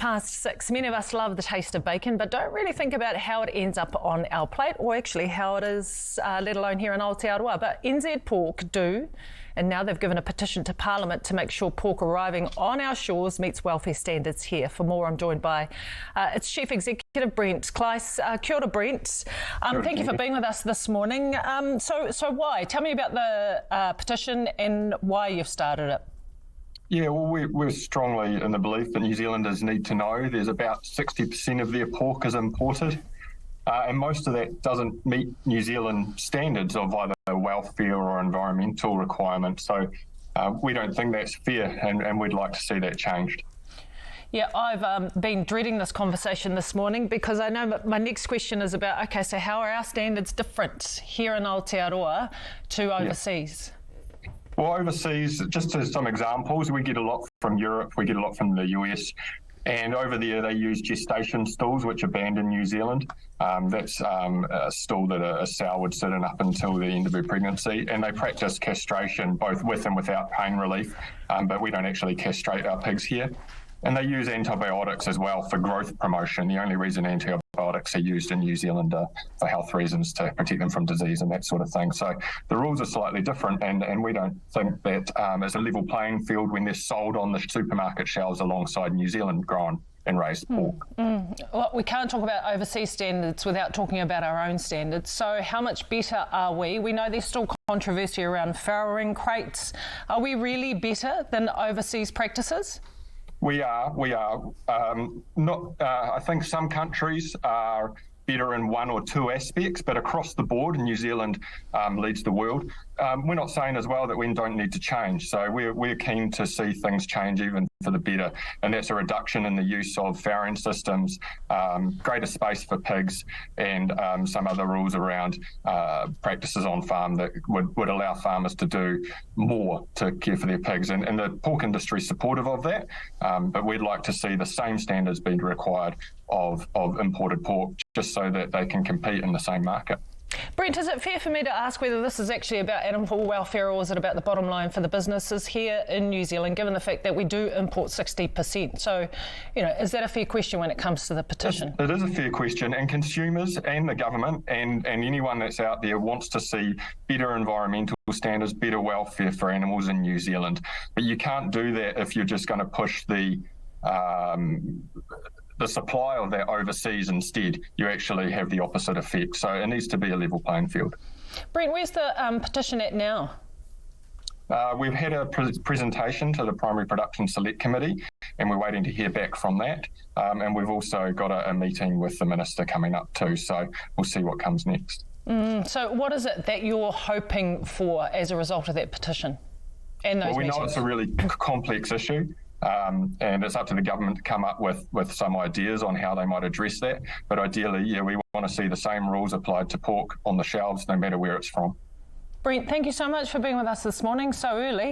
6:30. Many of us love the taste of bacon, but don't really think about how it ends up on our plate, or actually how it is, let alone here in Aotearoa. But NZ Pork do, and now they've given a petition to Parliament to make sure pork arriving on our shores meets welfare standards here. For more, I'm joined by its Chief Executive, Brent Kleiss. Kia ora, Brent. Thank you for being with us this morning. So why? Tell me about the petition and why you've started it. Yeah, well, we're strongly in the belief that New Zealanders need to know there's about 60% of their pork is imported, and most of that doesn't meet New Zealand standards of either welfare or environmental requirements. So we don't think that's fair, and we'd like to see that changed. Yeah, I've been dreading this conversation this morning because I know my next question is about, okay, so how are our standards different here in Aotearoa to overseas? Yeah. Well, overseas, just as some examples, we get a lot from Europe, we get a lot from the US, and over there they use gestation stools, which are banned in New Zealand. That's a stool that a sow would sit in up until the end of her pregnancy, and they practice castration both with and without pain relief, but we don't actually castrate our pigs here. And they use antibiotics as well for growth promotion. The only reason antibiotics are used in New Zealand are for health reasons, to protect them from disease and that sort of thing. So the rules are slightly different, and we don't think that is a level playing field when they're sold on the supermarket shelves alongside New Zealand grown and raised pork. Well, we can't talk about overseas standards without talking about our own standards. So how much better are we? We know there's still controversy around farrowing crates. Are we really better than overseas practices? We are. I think some countries are better in one or two aspects, but across the board, New Zealand leads the world. We're not saying as well that we don't need to change. So we're keen to see things change even for the better, and that's a reduction in the use of farrowing systems, greater space for pigs, and some other rules around practices on farm that would allow farmers to do more to care for their pigs. And the pork industry is supportive of that, but we'd like to see the same standards being required of imported pork, just so that they can compete in the same market. Brent, is it fair for me to ask whether this is actually about animal welfare, or is it about the bottom line for the businesses here in New Zealand, given the fact that we do import 60%? So, is that a fair question when it comes to the petition? It is a fair question, and consumers and the government and anyone that's out there wants to see better environmental standards, better welfare for animals in New Zealand. But you can't do that if you're just going to push the supply of that overseas instead. You actually have the opposite effect. So it needs to be a level playing field. Brent, where's the petition at now? We've had a presentation to the Primary Production Select Committee, and we're waiting to hear back from that. And we've also got a meeting with the Minister coming up too. So we'll see what comes next. So what is it that you're hoping for as a result of that petition and those meetings? Know it's a really complex issue. And it's up to the government to come up with some ideas on how they might address that. But ideally, we want to see the same rules applied to pork on the shelves, no matter where it's from. Brent, thank you so much for being with us this morning so early.